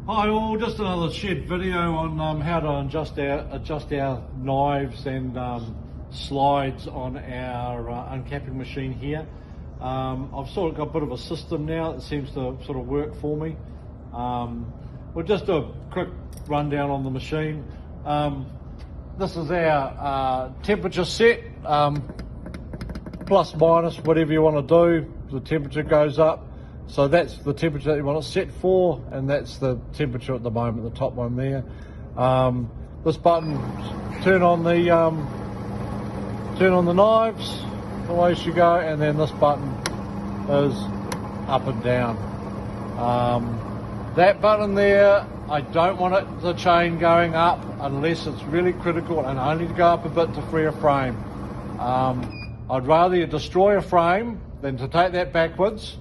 Hi all, just another shed video on how to adjust our knives and slides on our uncapping machine here. I've sort of got a bit of a system now that seems to sort of work for me. We'll just do a quick rundown on the machine. This is our temperature set, plus minus whatever you want to do. The temperature goes up. So that's the temperature that you want it set for, and that's the temperature at the moment, the top one there. This button, turn on the knives, away she go, and then this button is up and down. That button there, I don't want the chain going up unless it's really critical, and only to go up a bit to free a frame. I'd rather you destroy a frame than to take that backwards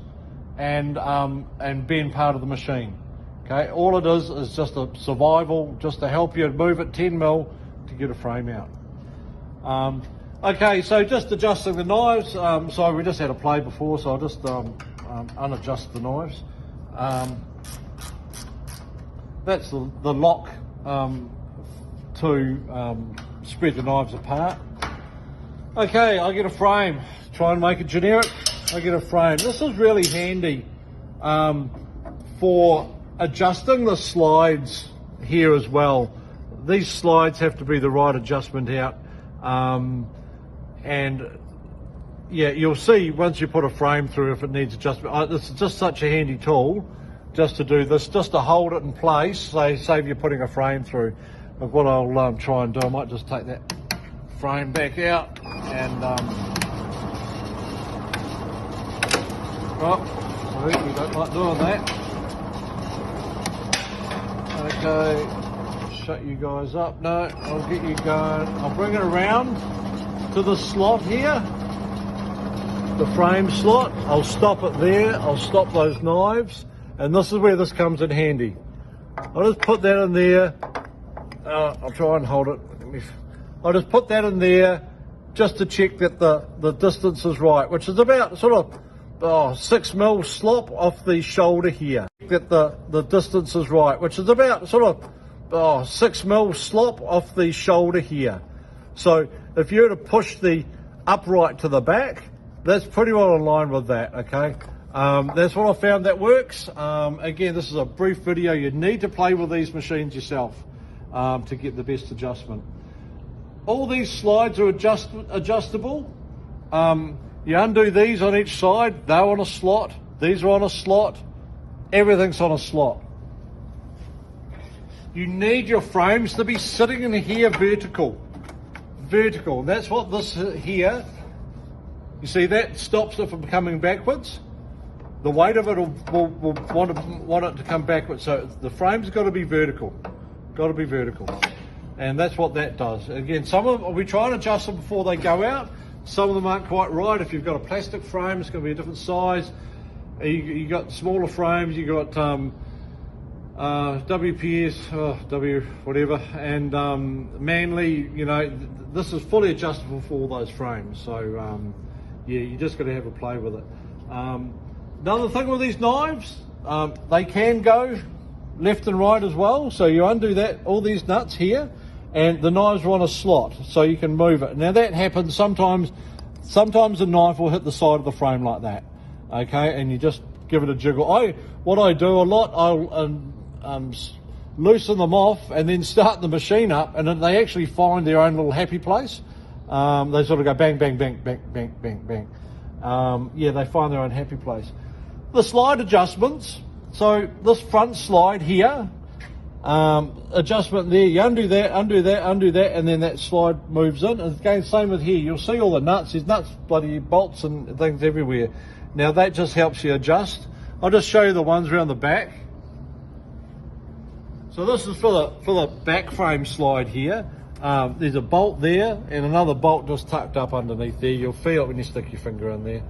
and being part of the machine. Okay, all it is just a survival, just to help you move it 10 mil to get a frame out. Okay, so just adjusting the knives. So we just had a play before, so I'll just unadjust the knives. That's the lock to spread the knives apart. Okay, I get a frame. Try and make it generic. I get a frame. This is really handy for adjusting the slides here as well. These slides have to be the right adjustment out, and yeah, you'll see once you put a frame through if it needs adjustment. This is just such a handy tool just to do this, just to hold it in place, save you putting a frame through. But what I'll try and do, I might just take that frame back out and oh, sorry, we don't like doing that. Okay, shut you guys up. No, I'll get you going. I'll bring it around to the slot here, the frame slot. I'll stop it there. I'll stop those knives, and this is where this comes in handy. I'll just put that in there. I'll try and hold it. I'll just put that in there just to check that the distance is right, which is about sort of 6 mil slop off the shoulder here. That the distance is right, which is about sort of 6 mil slop off the shoulder here. So if you were to push the upright to the back, that's pretty well in line with that. Okay, that's what I found that works. Again, this is a brief video. You need to play with these machines yourself to get the best adjustment. All these slides are adjustable. You undo these on each side, they're on a slot, these are on a slot, everything's on a slot. You need your frames to be sitting in here vertical. Vertical, that's what this here, you see that stops it from coming backwards. The weight of it will want it to come backwards, so the frame's got to be vertical. Got to be vertical. And that's what that does. Again, some of them, we try and adjust them before they go out. Some of them aren't quite right. If you've got a plastic frame, it's going to be a different size. You got smaller frames, you got WPS, W whatever, and Manly. You know, this is fully adjustable for all those frames. So yeah, you just got to have a play with it. Another thing with these knives, they can go left and right as well. So you undo that, all these nuts here, and the knives are on a slot, so you can move it. Now that happens sometimes the knife will hit the side of the frame like that, okay, and you just give it a jiggle. What I do a lot, I'll loosen them off and then start the machine up, and then they actually find their own little happy place. They sort of go bang, bang, bang, bang, bang, bang, bang. Yeah, they find their own happy place. The slide adjustments, so this front slide here, adjustment there, you undo that, undo that, undo that, and then that slide moves in. And again, same with here, you'll see all the nuts, there's nuts, bloody bolts and things everywhere. Now that just helps you adjust. I'll just show you the ones around the back. So this is for the back frame slide here. There's a bolt there and another bolt just tucked up underneath there. You'll feel it when you stick your finger in there.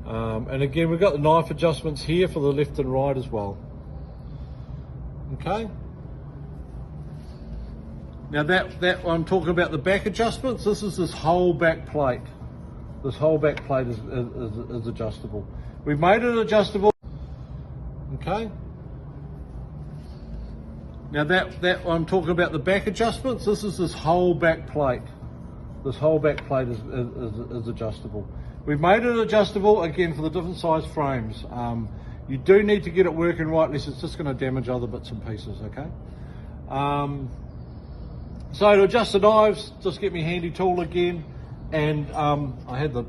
And again, we've got the knife adjustments here for the left and right as well. Okay. Now that I'm talking about the back adjustments, this is this whole back plate. This whole back plate is adjustable. We've made it adjustable. Okay. Now that I'm talking about the back adjustments, this is this whole back plate. This whole back plate is adjustable. We've made it adjustable again for the different size frames. You do need to get it working right, unless it's just going to damage other bits and pieces, okay? So to adjust the knives, just get me handy tool again, and I had the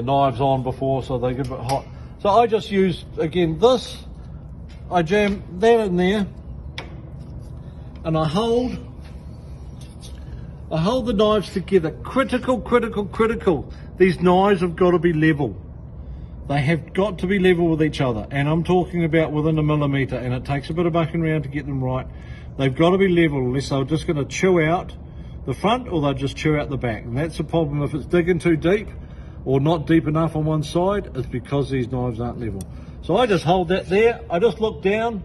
knives on before, so they get a bit hot. So I just use, again, this, I jam that in there, and I hold the knives together. Critical. These knives have got to be level. They have got to be level with each other, and I'm talking about within a millimetre, and it takes a bit of mucking around to get them right. They've got to be level, unless they're just going to chew out the front, or they'll just chew out the back. And that's the problem if it's digging too deep or not deep enough on one side. It's because these knives aren't level. So I just hold that there, I just look down,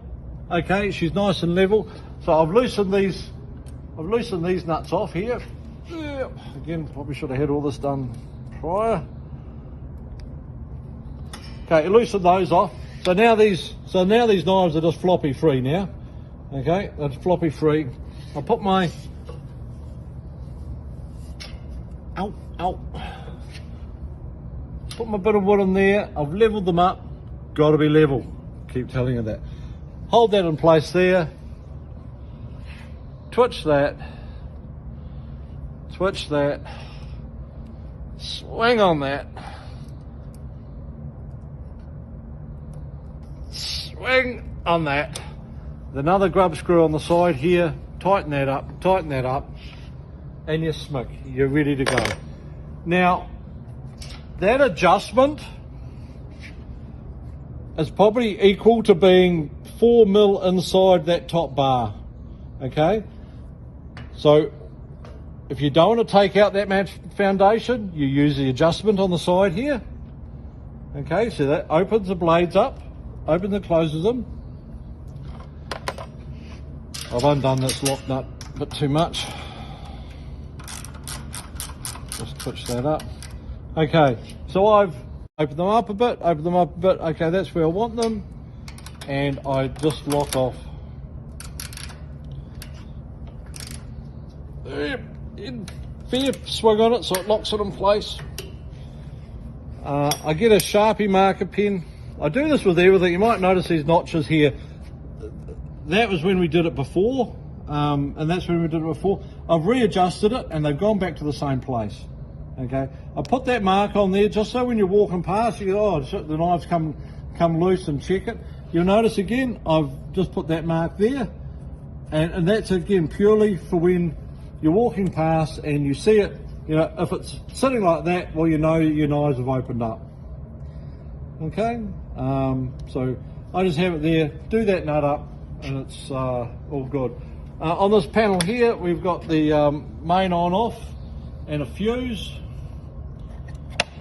okay, she's nice and level. So I've loosened these nuts off here. Again, probably should have had all this done prior. Okay, loosen those off. So now these knives are just floppy free now. Okay, that's floppy free. I'll put my put my bit of wood in there. I've leveled them up. Got to be level. Keep telling you that. Hold that in place there. Twitch that. Switch that. Swing on that. Swing on that. Another grub screw on the side here. Tighten that up, and you smick. You're ready to go. Now, that adjustment is probably equal to being 4 mil inside that top bar. Okay? So, if you don't want to take out that match foundation, you use the adjustment on the side here. Okay, so that opens the blades up, opens and closes them. I've undone this lock nut a bit too much. Just twitch that up. Okay, so I've opened them up a bit, Okay, that's where I want them. And I just lock off. Fair swing on it so it locks it in place. I get a Sharpie marker pen. I do this with everything. You might notice these notches here. That was when we did it before, and that's when we did it before. I've readjusted it, and they've gone back to the same place. Okay, I put that mark on there just so when you're walking past, you go, oh, the knife's come loose, and check it. You'll notice again, I've just put that mark there, and that's again purely for when you're walking past and you see it. You know, if it's sitting like that, well, you know your knives have opened up. Okay, so I just have it there, do that nut up, and it's all good. On this panel here, we've got the main on-off and a fuse,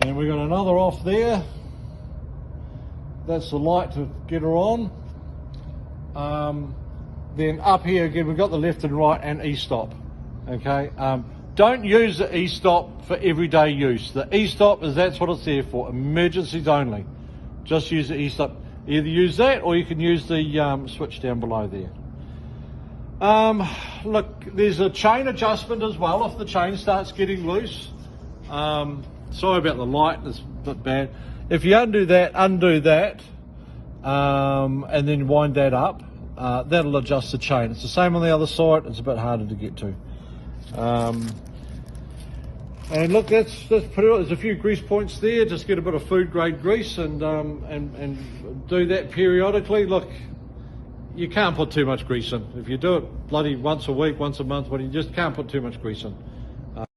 and we've got another off there. That's the light to get her on. Then up here again, we've got the left and right and e-stop. Okay, don't use the e-stop for everyday use. The e-stop that's what it's there for, emergencies only. Just use the e-stop. Either use that, or you can use the switch down below there. Look, there's a chain adjustment as well if the chain starts getting loose. Sorry about the light, it's a bit bad. If you undo that, and then wind that up, that'll adjust the chain. It's the same on the other side, it's a bit harder to get to. And look, that's pretty well. There's a few grease points there. Just get a bit of food grade grease and do that periodically. Look, you can't put too much grease in. If you do it bloody once a week, once a month, you just can't put too much grease in.